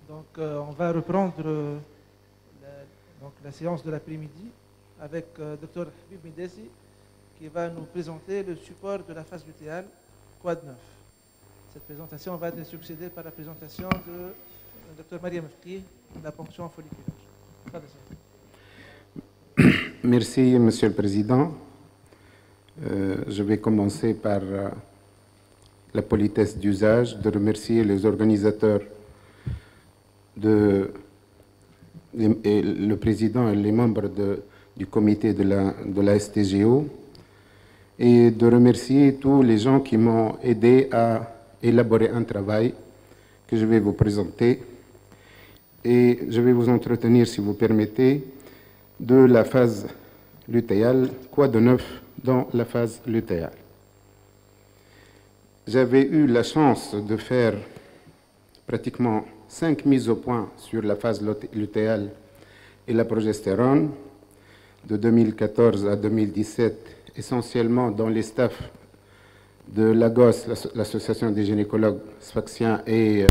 Donc, on va reprendre la séance de l'après-midi avec Dr Habib Midessi qui va nous présenter le support de la phase lutéale Quad 9. Cette présentation va être succédée par la présentation de Dr Mariam Fki, la ponction folliculaire. Merci, Monsieur le Président. Je vais commencer par la politesse d'usage de remercier les organisateurs, le Président et les membres du comité de la STGO, et de remercier tous les gens qui m'ont aidé à élaborer un travail que je vais vous présenter. Et je vais vous entretenir, si vous permettez, de la phase lutéale, quoi de neuf dans la phase lutéale. J'avais eu la chance de faire pratiquement 5 mises au point sur la phase lutéale et la progestérone de 2014 à 2017, essentiellement dans les staffs de l'AGOS, l'Association des gynécologues sfaxiens, et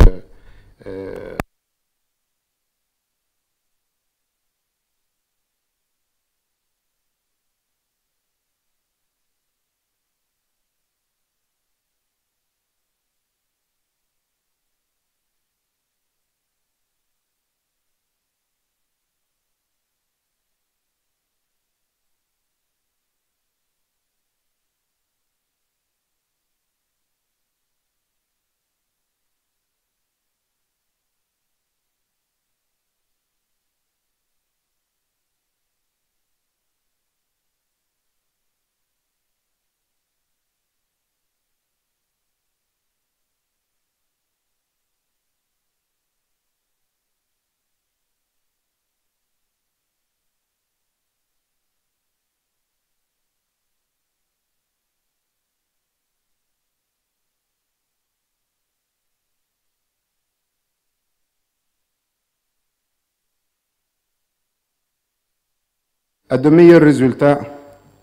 à de meilleurs résultats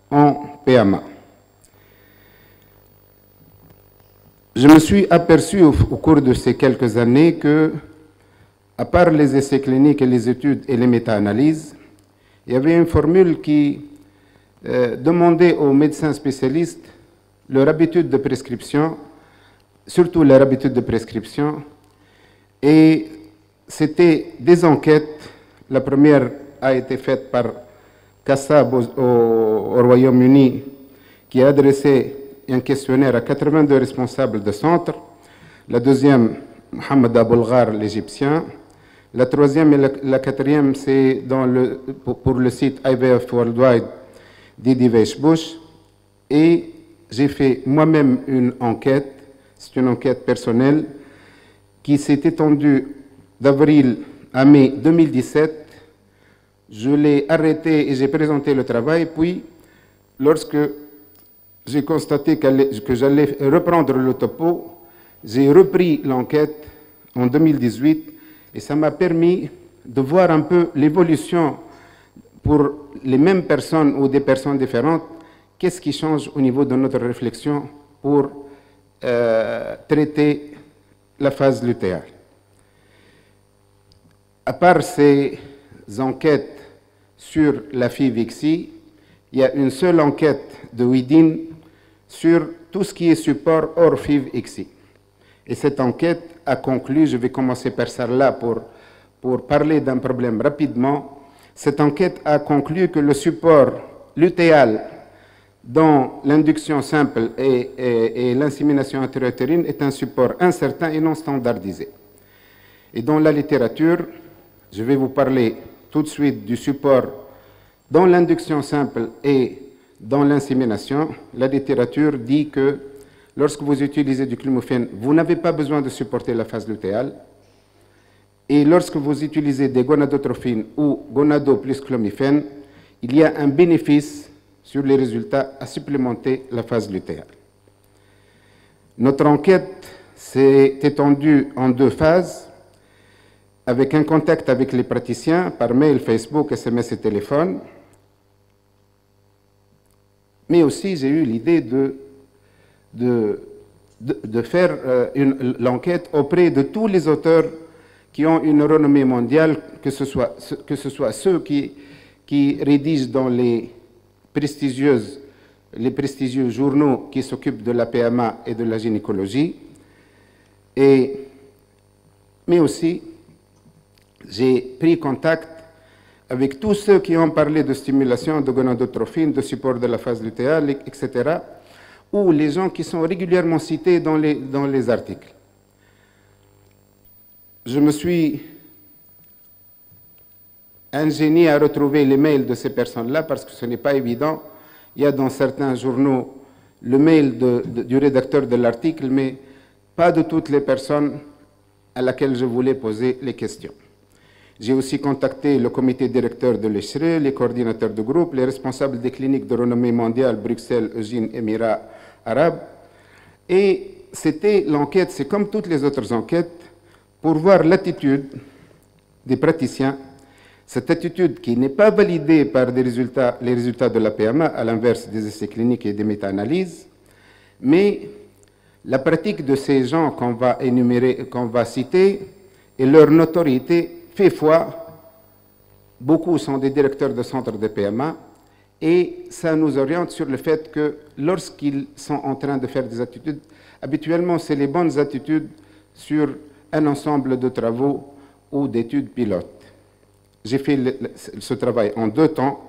en PMA. Je me suis aperçu au cours de ces quelques années que, à part les essais cliniques et les études et les méta-analyses, il y avait une formule qui demandait aux médecins spécialistes leur habitude de prescription, surtout leur habitude de prescription, et c'était des enquêtes. La première a été faite par Kassab au Royaume-Uni, qui a adressé un questionnaire à 82 responsables de centres. La deuxième, Mohamed Aboulghar, l'Égyptien. La troisième et la quatrième, c'est pour le site IVF Worldwide d'Idi Weissbush. Et j'ai fait moi-même une enquête, c'est une enquête personnelle, qui s'est étendue d'avril à mai 2017. Je l'ai arrêté et j'ai présenté le travail. Puis, lorsque j'ai constaté que j'allais reprendre le topo, j'ai repris l'enquête en 2018 et ça m'a permis de voir un peu l'évolution pour les mêmes personnes ou des personnes différentes. Qu'est-ce qui change au niveau de notre réflexion pour traiter la phase lutéale? À part ces enquêtes sur la FIV-ICSI, il y a une seule enquête de Widin sur tout ce qui est support hors FIV-ICSI. Et cette enquête a conclu, je vais commencer par ça là pour parler d'un problème rapidement. Cette enquête a conclu que le support lutéal dans l'induction simple et l'insémination intra-utérine est un support incertain et non standardisé. Et dans la littérature, je vais vous parler tout de suite du support dans l'induction simple et dans l'insémination. La littérature dit que lorsque vous utilisez du clomiphène, vous n'avez pas besoin de supporter la phase lutéale. Et lorsque vous utilisez des gonadotrophines ou gonado plus clomiphène, il y a un bénéfice sur les résultats à supplémenter la phase lutéale. Notre enquête s'est étendue en 2 phases, avec un contact avec les praticiens par mail, Facebook, SMS et téléphone. Mais aussi, j'ai eu l'idée de faire l'enquête auprès de tous les auteurs qui ont une renommée mondiale, que ce soit ceux qui rédigent dans les prestigieux journaux qui s'occupent de la PMA et de la gynécologie. Mais aussi, j'ai pris contact avec tous ceux qui ont parlé de stimulation, de gonadotrophine, de support de la phase lutéale, etc., ou les gens qui sont régulièrement cités dans les articles. Je me suis ingénié à retrouver les mails de ces personnes-là parce que ce n'est pas évident. Il y a dans certains journaux le mail du rédacteur de l'article, mais pas de toutes les personnes à laquelle je voulais poser les questions. J'ai aussi contacté le comité directeur de l'ECHRE, les coordinateurs de groupe, les responsables des cliniques de renommée mondiale, Bruxelles, Eugène, Émirats arabes. Et c'était l'enquête, c'est comme toutes les autres enquêtes, pour voir l'attitude des praticiens, cette attitude qui n'est pas validée par les résultats de la PMA, à l'inverse des essais cliniques et des méta-analyses, mais la pratique de ces gens qu'on va énumérer, qu'on va citer, et leur notoriété fait foi. Beaucoup sont des directeurs de centres de PMA, et ça nous oriente sur le fait que lorsqu'ils sont en train de faire des attitudes, habituellement c'est les bonnes attitudes sur un ensemble de travaux ou d'études pilotes. J'ai fait ce travail en 2 temps.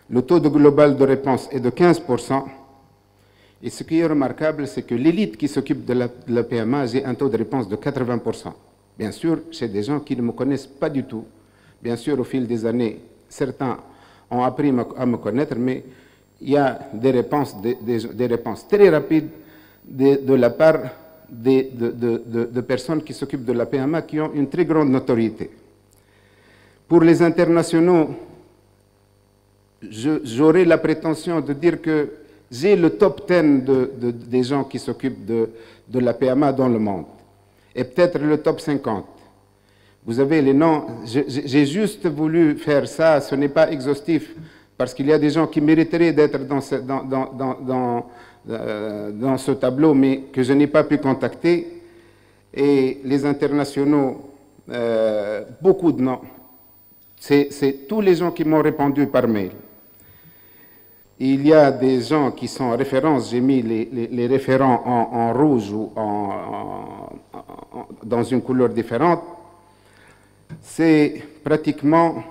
Le taux global de réponse est de 15%. Et ce qui est remarquable, c'est que l'élite qui s'occupe de la PMA, j'ai un taux de réponse de 80%. Bien sûr, c'est des gens qui ne me connaissent pas du tout. Bien sûr, au fil des années, certains ont appris à me connaître, mais il y a des réponses très rapides de la part de personnes qui s'occupent de la PMA qui ont une très grande notoriété. Pour les internationaux, j'aurais la prétention de dire que j'ai le top 10 des gens qui s'occupent de la PMA dans le monde, et peut-être le top 50. Vous avez les noms, j'ai juste voulu faire ça, ce n'est pas exhaustif, parce qu'il y a des gens qui mériteraient d'être dans ce tableau, mais que je n'ai pas pu contacter. Et les internationaux, beaucoup de noms. C'est tous les gens qui m'ont répondu par mail. Il y a des gens qui sont en référence, j'ai mis les référents en rouge ou dans une couleur différente. C'est pratiquement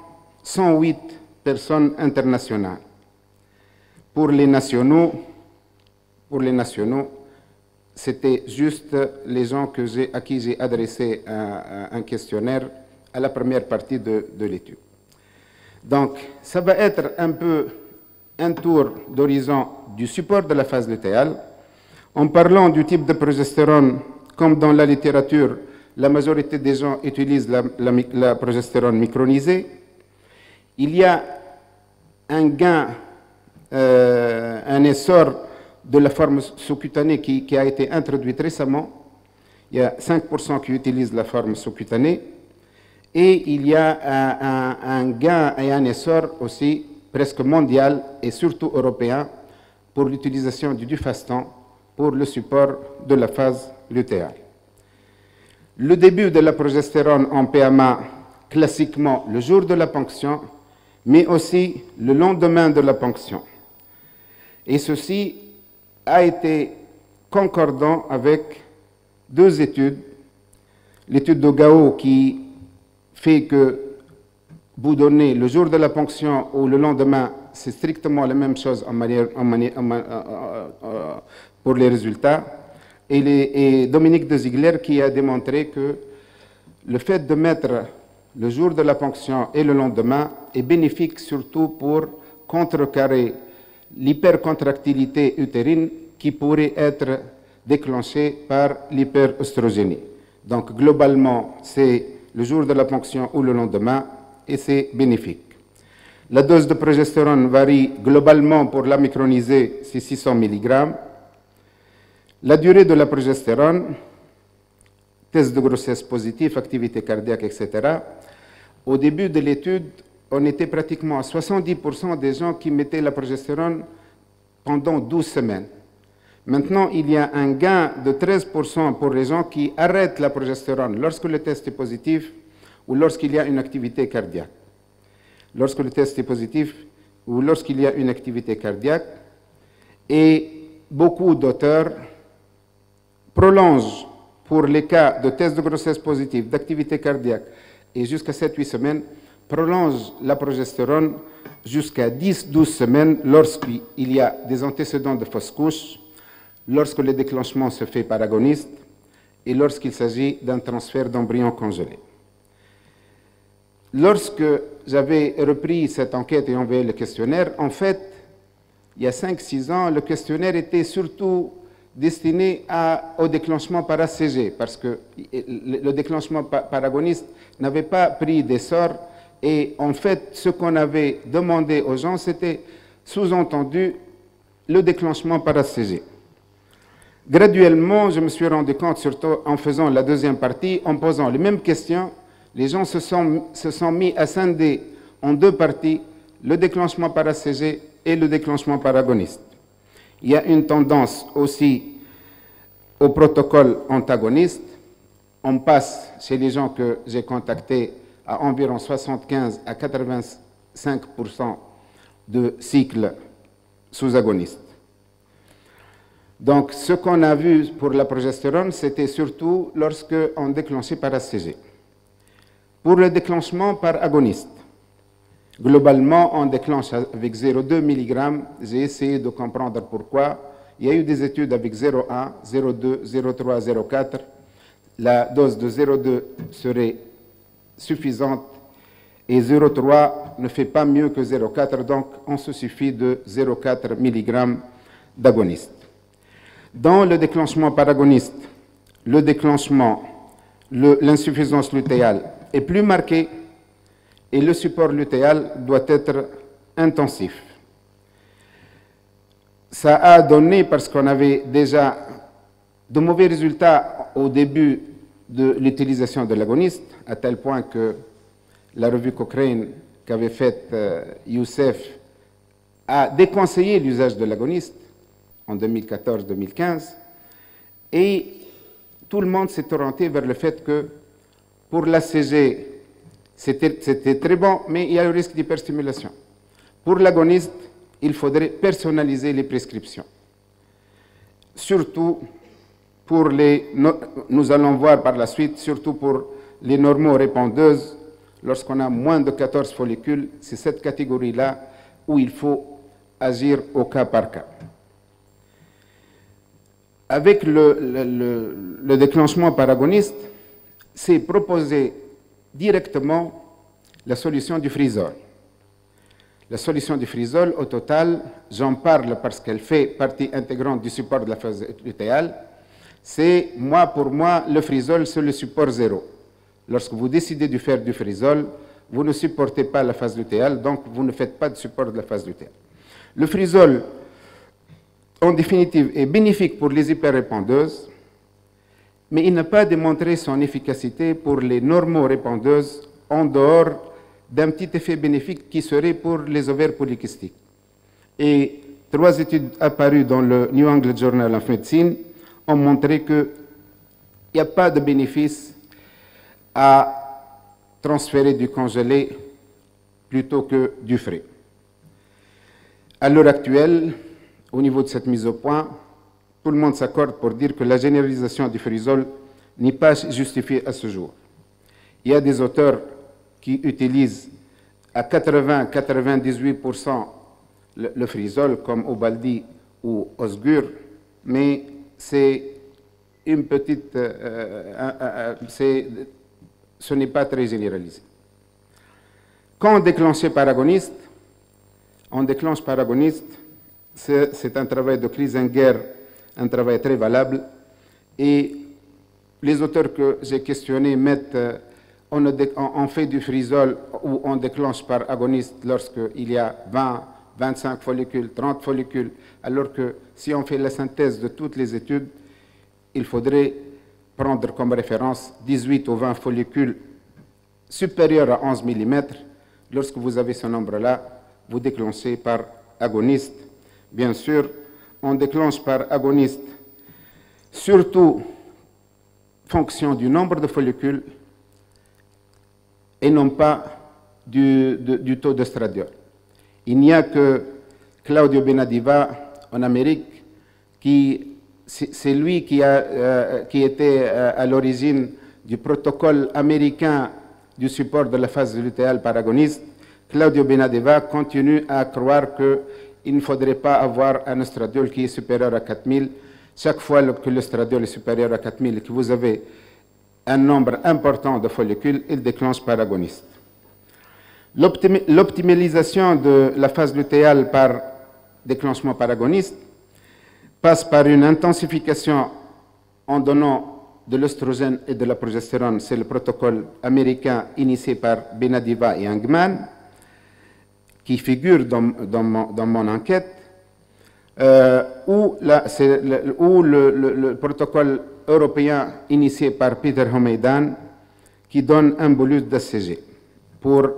108 personnes internationales. Pour les nationaux, c'était juste les gens à qui j'ai adressé un questionnaire à la première partie de l'étude. Donc, ça va être un peu un tour d'horizon du support de la phase lutéale, en parlant du type de progestérone, comme dans la littérature, la majorité des gens utilisent la progestérone micronisée. Il y a un gain, un essor de la forme sous-cutanée qui a été introduite récemment. Il y a 5% qui utilisent la forme sous-cutanée. Et il y a un gain et un essor aussi presque mondial et surtout européen pour l'utilisation du Dufastan pour le support de la phase lutéale. Le début de la progestérone en PMA, classiquement le jour de la ponction, mais aussi le lendemain de la ponction. Et ceci a été concordant avec 2 études. L'étude de Gao qui fait que vous donnez le jour de la ponction ou le lendemain, c'est strictement la même chose pour les résultats. Et Dominique de Ziegler qui a démontré que le fait de mettre le jour de la ponction et le lendemain est bénéfique surtout pour contrecarrer l'hypercontractilité utérine qui pourrait être déclenchée par l'hyperœstrogénie. Donc globalement, c'est le jour de la ponction ou le lendemain, et c'est bénéfique. La dose de progestérone varie globalement pour la micronisée, c'est 600 mg. La durée de la progestérone, test de grossesse positif, activité cardiaque, etc. Au début de l'étude, on était pratiquement à 70% des gens qui mettaient la progestérone pendant 12 semaines. Maintenant, il y a un gain de 13% pour les gens qui arrêtent la progestérone lorsque le test est positif ou lorsqu'il y a une activité cardiaque. Lorsque le test est positif ou lorsqu'il y a une activité cardiaque. Et beaucoup d'auteurs prolongent pour les cas de test de grossesse positif, d'activité cardiaque et jusqu'à 7-8 semaines, prolongent la progestérone jusqu'à 10-12 semaines lorsqu'il y a des antécédents de fausse couche, lorsque le déclenchement se fait par agoniste et lorsqu'il s'agit d'un transfert d'embryon congelé. Lorsque j'avais repris cette enquête et envoyé le questionnaire, en fait, il y a 5-6 ans, le questionnaire était surtout destiné au déclenchement par ACG, parce que le déclenchement par agoniste n'avait pas pris d'essor, et en fait, ce qu'on avait demandé aux gens, c'était sous-entendu le déclenchement par ACG. Graduellement, je me suis rendu compte, surtout en faisant la deuxième partie, en posant les mêmes questions, les gens se sont mis à scinder en deux parties, le déclenchement par ACG et le déclenchement par agoniste. Il y a une tendance aussi au protocole antagoniste. On passe chez les gens que j'ai contactés à environ 75 à 85% de cycles sous agonistes. Donc, ce qu'on a vu pour la progestérone, c'était surtout lorsqu'on déclenchait par ACG. Pour le déclenchement par agoniste, globalement, on déclenche avec 0,2 mg. J'ai essayé de comprendre pourquoi. Il y a eu des études avec 0,1, 0,2, 0,3, 0,4. La dose de 0,2 serait suffisante et 0,3 ne fait pas mieux que 0,4, donc on se suffit de 0,4 mg d'agoniste. Dans le déclenchement par agoniste, l'insuffisance lutéale est plus marquée et le support lutéal doit être intensif. Ça a donné, parce qu'on avait déjà de mauvais résultats au début de l'utilisation de l'agoniste, à tel point que la revue Cochrane qu'avait faite Youssef a déconseillé l'usage de l'agoniste en 2014-2015, et tout le monde s'est orienté vers le fait que pour l'ACG, c'était très bon, mais il y a le risque d'hyperstimulation. Pour l'agoniste, il faudrait personnaliser les prescriptions. Surtout pour nous allons voir par la suite, surtout pour les normorépondeuses, lorsqu'on a moins de 14 follicules, c'est cette catégorie-là où il faut agir au cas par cas. Avec le déclenchement par agoniste, c'est proposer directement la solution du frisol. La solution du frisol, au total, j'en parle parce qu'elle fait partie intégrante du support de la phase lutéale. C'est, pour moi, le frisol, c'est le support zéro. Lorsque vous décidez de faire du frisol, vous ne supportez pas la phase lutéale, donc vous ne faites pas de support de la phase lutéale. Le frisol, en définitive, est bénéfique pour les hyperrépondeuses, mais il n'a pas démontré son efficacité pour les normorépondeuses en dehors d'un petit effet bénéfique qui serait pour les ovaires polykystiques. Et 3 études apparues dans le New England Journal of Medicine ont montré qu'il n'y a pas de bénéfice à transférer du congelé plutôt que du frais. À l'heure actuelle, au niveau de cette mise au point, tout le monde s'accorde pour dire que la généralisation du frisol n'est pas justifiée à ce jour. Il y a des auteurs qui utilisent à 80-98% le frisol, comme Obaldi ou Osgur, mais c'est une petite... ce n'est pas très généralisé. Quand on déclenche par agoniste, c'est un travail de Kliesinger, un travail très valable, et les auteurs que j'ai questionnés mettent, on fait du frisol ou on déclenche par agoniste lorsqu'il y a 20, 25 follicules, 30 follicules, alors que si on fait la synthèse de toutes les études, il faudrait prendre comme référence 18 ou 20 follicules supérieurs à 11 mm. Lorsque vous avez ce nombre-là, vous déclenchez par agoniste. Bien sûr, on déclenche par agoniste, surtout fonction du nombre de follicules et non pas du taux d'estradiol. Il n'y a que Claudio Benadiva en Amérique c'est lui qui était à l'origine du protocole américain du support de la phase lutéale par agoniste. Claudio Benadiva continue à croire qu'il ne faudrait pas avoir un estradiol qui est supérieur à 4000. Chaque fois que l'estradiol est supérieur à 4000 et que vous avez un nombre important de follicules, il déclenche par agoniste. L'optimalisation de la phase lutéale par déclenchement par agoniste passe par une intensification en donnant de l'œstrogène et de la progestérone. C'est le protocole américain initié par Benadiva et Angman, qui figure dans mon enquête, ou le protocole européen initié par Peter Homeidan, qui donne un bolus d'ACG pour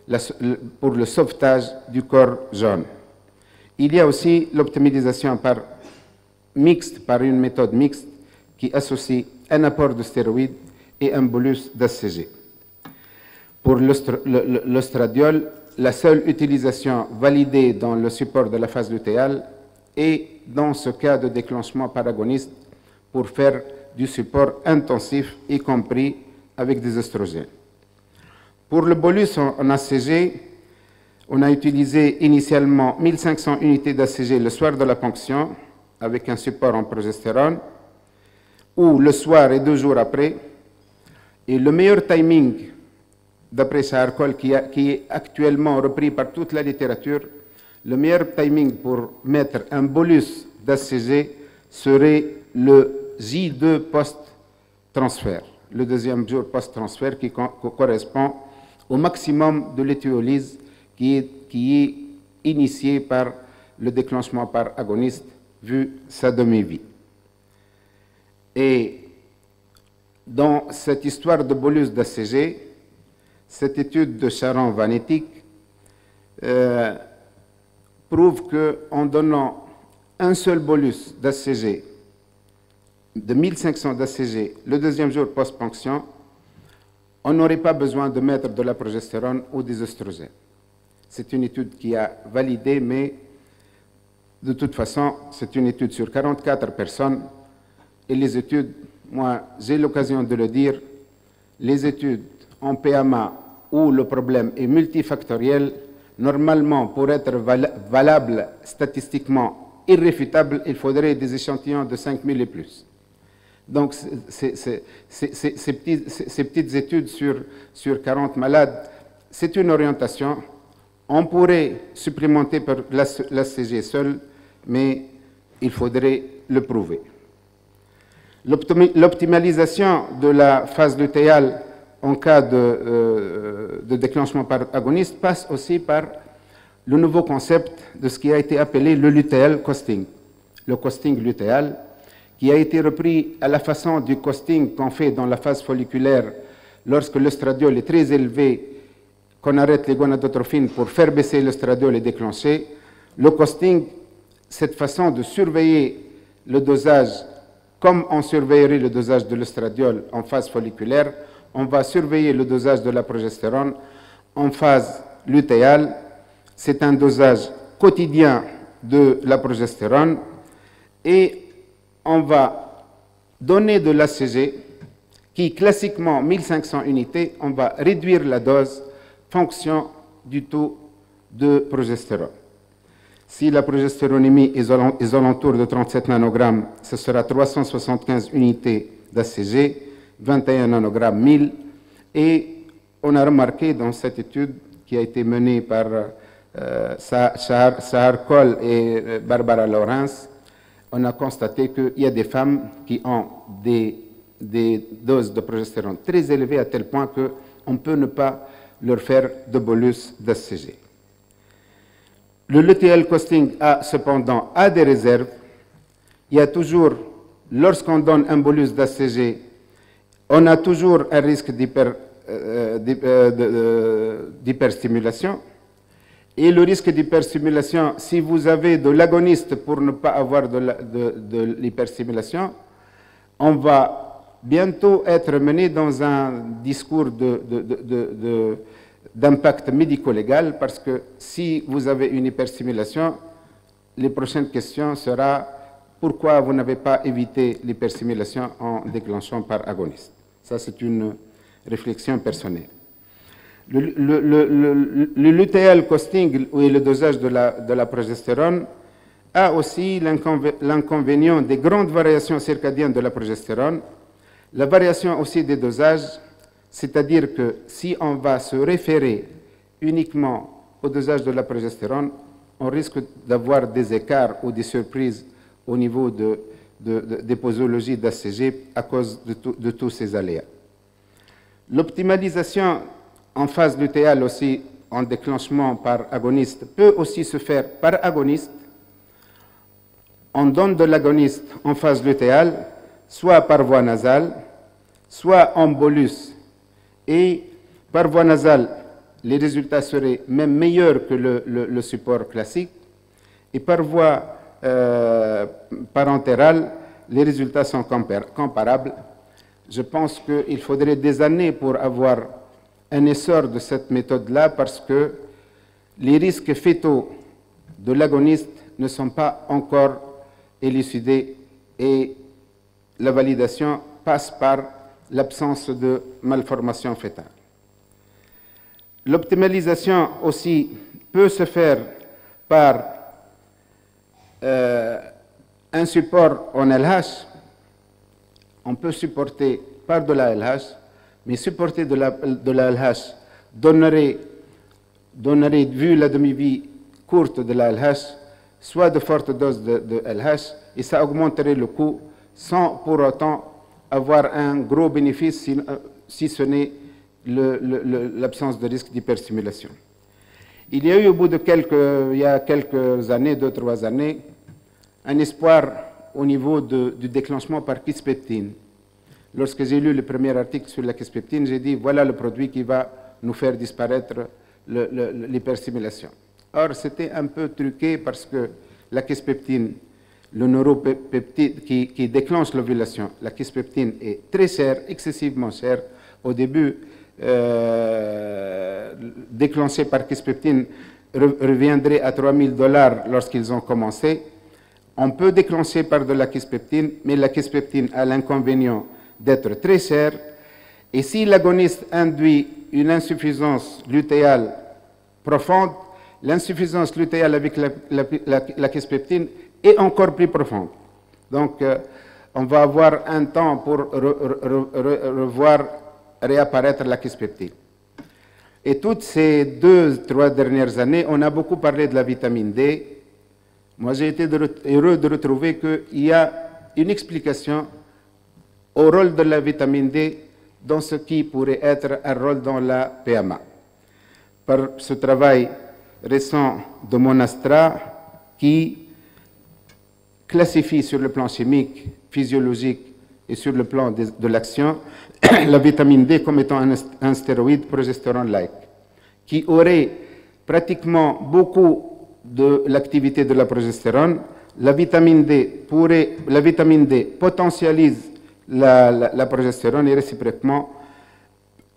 le sauvetage du corps jaune. Il y a aussi l'optimisation par une méthode mixte qui associe un apport de stéroïdes et un bolus d'ACG. Pour l'ostradiol, la seule utilisation validée dans le support de la phase lutéale est dans ce cas de déclenchement par agoniste pour faire du support intensif, y compris avec des oestrogènes. Pour le bolus en ACG, on a utilisé initialement 1500 unités d'ACG le soir de la ponction avec un support en progestérone, ou le soir et 2 jours après. Et le meilleur timing, d'après Saharkol, qui est actuellement repris par toute la littérature, le meilleur timing pour mettre un bolus d'ACG serait le J2 post-transfert, le deuxième jour post-transfert qui correspond au maximum de l'éthiolyse qui est initié par le déclenchement par agoniste vu sa demi-vie. Et dans cette histoire de bolus d'ACG, cette étude de Charon-Vanetic prouve qu'en donnant un seul bolus d'ACG, de 1500 d'ACG, le deuxième jour post-ponction, on n'aurait pas besoin de mettre de la progestérone ou des oestrogènes. C'est une étude qui a validé, mais de toute façon, c'est une étude sur 44 personnes. Et les études, moi, j'ai l'occasion de le dire, les études en PMA où le problème est multifactoriel, normalement, pour être valable statistiquement, irréfutable, il faudrait des échantillons de 5000 et plus. Donc, ces petites études sur 40 malades, c'est une orientation. On pourrait supplémenter par l'ACG seul, mais il faudrait le prouver. L'optimalisation de la phase lutéale en cas de déclenchement par agoniste passe aussi par le nouveau concept de ce qui a été appelé le lutéal costing. Le costing lutéal, qui a été repris à la façon du costing qu'on fait dans la phase folliculaire lorsque l'estradiol est très élevé, qu'on arrête les gonadotrophines pour faire baisser l'estradiol et déclencher. Le costing, cette façon de surveiller le dosage, comme on surveillerait le dosage de l'estradiol en phase folliculaire, on va surveiller le dosage de la progestérone en phase lutéale. C'est un dosage quotidien de la progestérone et on va donner de l'ACG qui, classiquement, 1500 unités, on va réduire la dose fonction du taux de progestérone. Si la progestéronémie est aux alentours de 37 nanogrammes, ce sera 375 unités d'ACG, 21 nanogrammes 1000. Et on a remarqué dans cette étude qui a été menée par Sahar Kohl et Barbara Lawrence, on a constaté qu'il y a des femmes qui ont des doses de progestérone très élevées à tel point qu'on peut ne pas leur faire de bolus d'ACG. Le lutéal costing a cependant des réserves. Il y a toujours, lorsqu'on donne un bolus d'ACG, on a toujours un risque d'hyperstimulation. Et le risque d'hyperstimulation, si vous avez de l'agoniste pour ne pas avoir de l'hyperstimulation, on va bientôt être menée dans un discours d'impact médico-légal, parce que si vous avez une hyperstimulation, les prochaines questions seront pourquoi vous n'avez pas évité l'hyperstimulation en déclenchant par agoniste. Ça, c'est une réflexion personnelle. Le luteal costing, ou le dosage de la progestérone, a aussi l'inconvénient des grandes variations circadiennes de la progestérone, la variation aussi des dosages, c'est-à-dire que si on va se référer uniquement au dosage de la progestérone, on risque d'avoir des écarts ou des surprises au niveau des posologies d'ACG à cause de tous ces aléas. L'optimalisation en phase lutéale aussi, en déclenchement par agoniste, peut aussi se faire par agoniste. On donne de l'agoniste en phase lutéale, soit par voie nasale, soit en bolus. Et par voie nasale, les résultats seraient même meilleurs que le support classique. Et par voie parentérale, les résultats sont comparables. Je pense qu'il faudrait des années pour avoir un essor de cette méthode-là, parce que les risques fétaux de l'agoniste ne sont pas encore élucidés et la validation passe par l'absence de malformation fétale. L'optimalisation aussi peut se faire par un support en LH. On peut supporter par de la LH, mais supporter de la LH donnerait, vu la demi-vie courte de la LH, soit de fortes doses de LH, et ça augmenterait le coût sans pour autant avoir un gros bénéfice, si ce n'est l'absence de risque d'hyperstimulation. Il y a eu au bout de il y a quelques années, 2-3 années, un espoir au niveau du déclenchement par kisspeptine. Lorsque j'ai lu le premier article sur la kisspeptine, j'ai dit voilà le produit qui va nous faire disparaître l'hyperstimulation. Or, c'était un peu truqué parce que la kisspeptine, le neuropeptide qui déclenche l'ovulation, la kisspeptine est très chère, excessivement chère. Au début, déclenché par kisspeptine reviendrait à $3 000 lorsqu'ils ont commencé. On peut déclencher par de la kisspeptine, mais la kisspeptine a l'inconvénient d'être très chère. Et si l'agoniste induit une insuffisance lutéale profonde, l'insuffisance lutéale avec la kisspeptine est encore plus profonde. Donc, on va avoir un temps pour revoir réapparaître la kisspeptine. Et toutes ces 2-3 dernières années, on a beaucoup parlé de la vitamine D. Moi, j'ai été heureux de retrouver qu'il y a une explication au rôle de la vitamine D dans ce qui pourrait être un rôle dans la PMA. Par ce travail récent de Monastra, qui classifie sur le plan chimique, physiologique et sur le plan de l'action, la vitamine D comme étant un stéroïde progestérone-like, qui aurait pratiquement beaucoup de l'activité de la progestérone. La vitamine D potentialise la progestérone et réciproquement,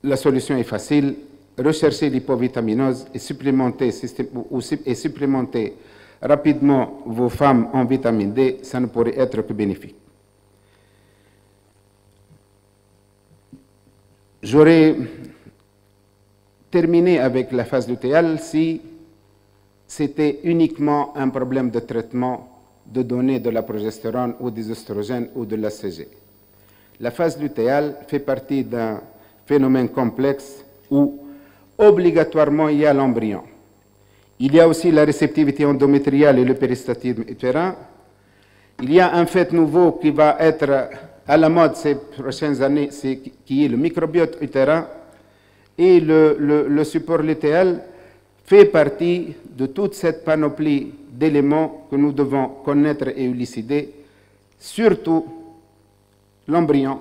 la solution est facile. Rechercher l'hypovitaminose et supplémenter rapidement vos femmes en vitamine D, ça ne pourrait être que bénéfique. J'aurais terminé avec la phase lutéale si c'était uniquement un problème de traitement de données de la progestérone ou des oestrogènes ou de l'ACG. La phase lutéale fait partie d'un phénomène complexe où obligatoirement il y a l'embryon. Il y a aussi la réceptivité endométriale et le péristatisme utérin. Il y a un fait nouveau qui va être à la mode ces prochaines années, qui est le microbiote utérin, et le support lutéal fait partie de toute cette panoplie d'éléments que nous devons connaître et élucider, surtout l'embryon,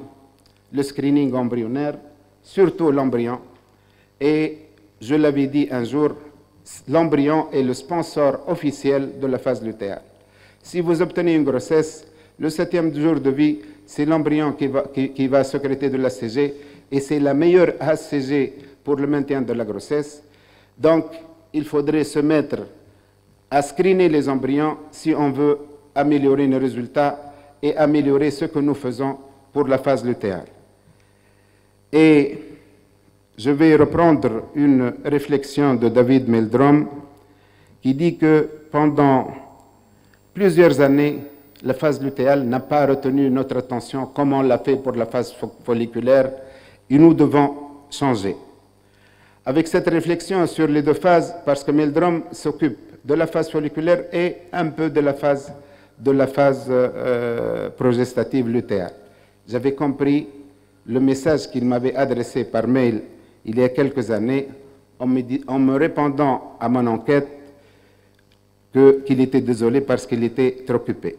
le screening embryonnaire, surtout l'embryon. Et je l'avais dit un jour, l'embryon est le sponsor officiel de la phase lutéale. Si vous obtenez une grossesse, le 7e jour de vie, c'est l'embryon qui va sécréter de l'HCG et c'est la meilleure HCG pour le maintien de la grossesse. Donc, il faudrait se mettre à screener les embryons si on veut améliorer nos résultats et améliorer ce que nous faisons pour la phase lutéale. Et je vais reprendre une réflexion de David Meldrum qui dit que pendant plusieurs années, la phase lutéale n'a pas retenu notre attention comme on l'a fait pour la phase folliculaire et nous devons changer. Avec cette réflexion sur les deux phases, parce que Meldrum s'occupe de la phase folliculaire et un peu de la phase progestative lutéale. J'avais compris le message qu'il m'avait adressé par mail il y a quelques années en me répondant à mon enquête qu'il était désolé parce qu'il était trop occupé.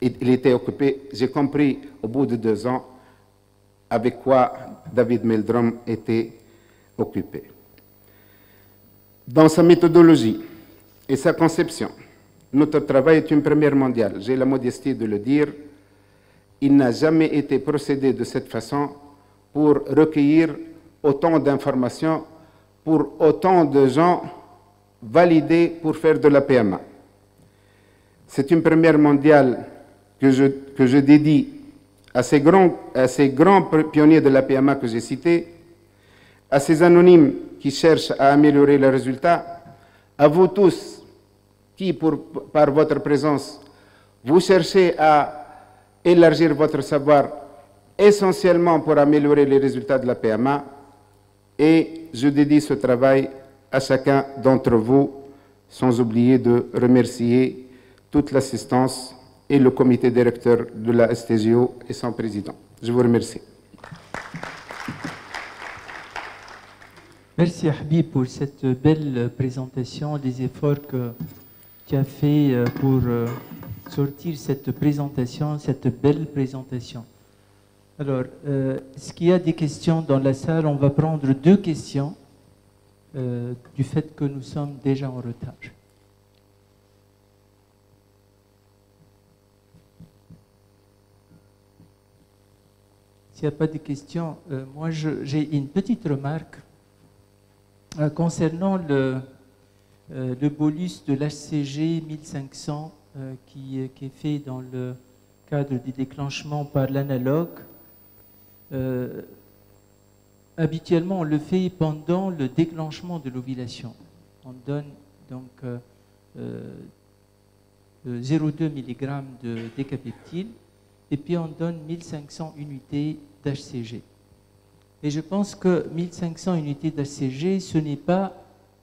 Il était occupé, j'ai compris au bout de 2 ans avec quoi David Meldrum était occupé. Dans sa méthodologie et sa conception, notre travail est une première mondiale. J'ai la modestie de le dire. Il n'a jamais été procédé de cette façon pour recueillir autant d'informations pour autant de gens validés pour faire de la PMA. C'est une première mondiale que je dédie à ces grands pionniers de la PMA que j'ai cités, à ces anonymes qui cherchent à améliorer les résultats, à vous tous qui, par votre présence, vous cherchez à élargir votre savoir essentiellement pour améliorer les résultats de la PMA, et je dédie ce travail à chacun d'entre vous, sans oublier de remercier toute l'assistance et le comité directeur de la STGO et son président. Je vous remercie. Merci Habib pour cette belle présentation, des efforts que tu as fait pour sortir cette présentation, cette belle présentation. Alors, est-ce qu'il y a des questions dans la salle? On va prendre 2 questions du fait que nous sommes déjà en retard. S'il n'y a pas de questions, moi j'ai une petite remarque concernant le bolus de l'HCG 1500 qui est fait dans le cadre du déclenchement par l'analogue. Habituellement, on le fait pendant le déclenchement de l'ovulation. On donne donc 0,2 mg de décapeptile et puis on donne 1500 unités d'HCG. Et je pense que 1500 unités d'HCG, ce n'est pas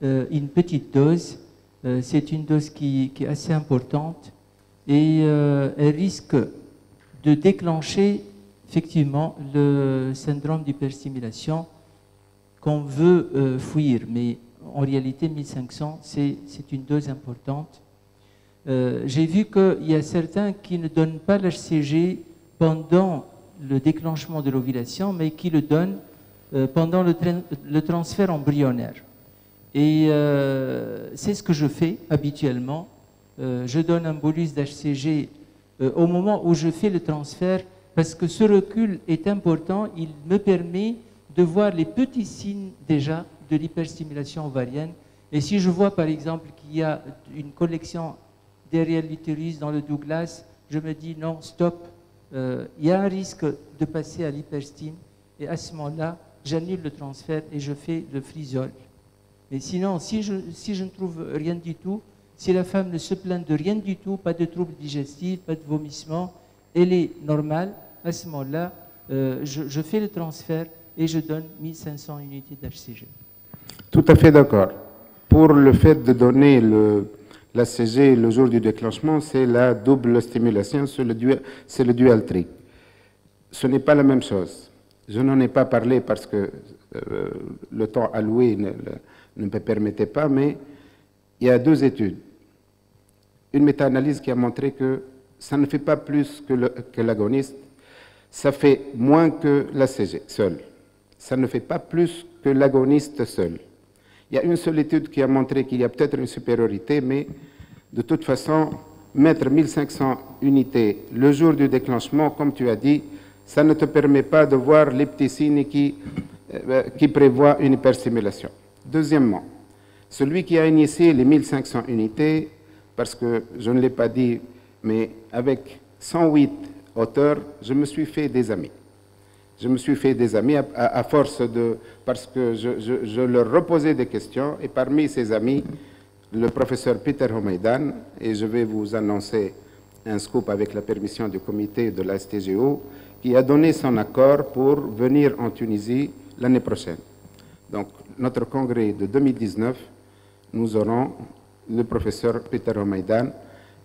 une petite dose, c'est une dose qui est assez importante et elle risque de déclencher effectivement le syndrome d'hyperstimulation qu'on veut fuir. Mais en réalité, 1500, c'est une dose importante. J'ai vu qu'il y a certains qui ne donnent pas l'HCG pendant le déclenchement de l'ovulation, mais qui le donnent pendant le transfert embryonnaire. Et c'est ce que je fais habituellement. Je donne un bolus d'HCG au moment où je fais le transfert, parce que ce recul est important. Il me permet de voir les petits signes déjà de l'hyperstimulation ovarienne. Et si je vois par exemple qu'il y a une collection derrière l'utérus dans le Douglas, je me dis non, stop, il y a un risque de passer à l'hyperstime. Et à ce moment-là, j'annule le transfert et je fais le frisol. Mais sinon, si je ne trouve rien du tout, si la femme ne se plaint de rien du tout, pas de troubles digestifs, pas de vomissements, elle est normale, à ce moment-là, je fais le transfert et je donne 1500 unités d'HCG. Tout à fait d'accord. Pour le fait de donner l'HCG le jour du déclenchement, c'est la double stimulation, c'est le dual trick. Ce n'est pas la même chose. Je n'en ai pas parlé parce que le temps alloué ne me permettait pas, mais il y a 2 études. Une méta-analyse qui a montré que ça ne fait pas plus que l'agoniste, ça fait moins que l'HCG seul. Ça ne fait pas plus que l'agoniste seul. Il y a une seule étude qui a montré qu'il y a peut-être une supériorité, mais de toute façon, mettre 1500 unités le jour du déclenchement, comme tu as dit, ça ne te permet pas de voir les petits signes qui prévoient une hypersimulation. Deuxièmement, celui qui a initié les 1500 unités, parce que je ne l'ai pas dit, mais avec 108 auteurs, je me suis fait des amis. Je me suis fait des amis à force de... parce que je leur reposais des questions, et parmi ces amis, le professeur Peter Homeidan, et je vais vous annoncer un scoop avec la permission du comité de la STGO, qui a donné son accord pour venir en Tunisie l'année prochaine. Donc, notre congrès de 2019, nous aurons le professeur Peter Homeidan.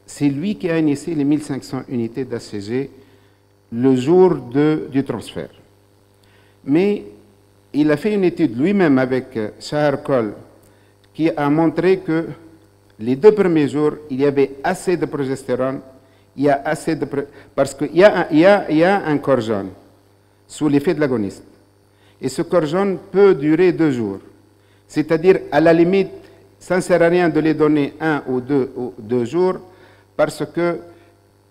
C'est lui qui a initié les 1500 unités d'ACG le jour du transfert. Mais il a fait une étude lui-même avec Shahar Kol qui a montré que les 2 premiers jours, il y avait assez de progestérone, il y a assez de... parce qu'il y a un corps jaune sous l'effet de l'agoniste. Et ce corps jaune peut durer 2 jours. C'est-à-dire, à la limite, ça ne sert à rien de les donner 1 ou 2 jours parce que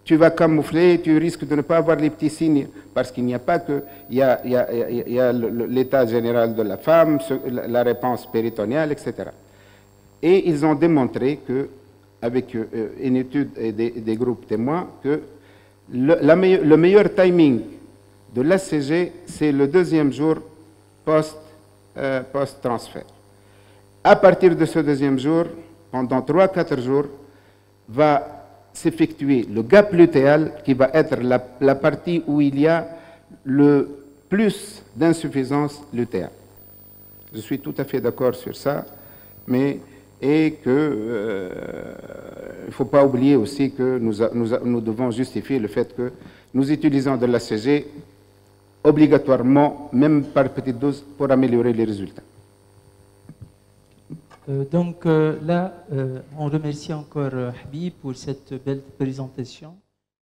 tu vas camoufler, tu risques de ne pas avoir les petits signes parce qu'il n'y a pas que... Il y a l'état général de la femme, la réponse péritoniale, etc. Et ils ont démontré que, avec une étude et des groupes témoins, que le meilleur timing de l'ACG, c'est le 2e jour post-transfert. À partir de ce 2e jour, pendant 3-4 jours, va s'effectuer le gap lutéal qui va être la partie où il y a le plus d'insuffisance lutéale. Je suis tout à fait d'accord sur ça, mais il ne faut pas oublier aussi que nous devons justifier le fait que nous utilisons de l'ACG obligatoirement, même par petite dose, pour améliorer les résultats. On remercie encore Habib pour cette belle présentation.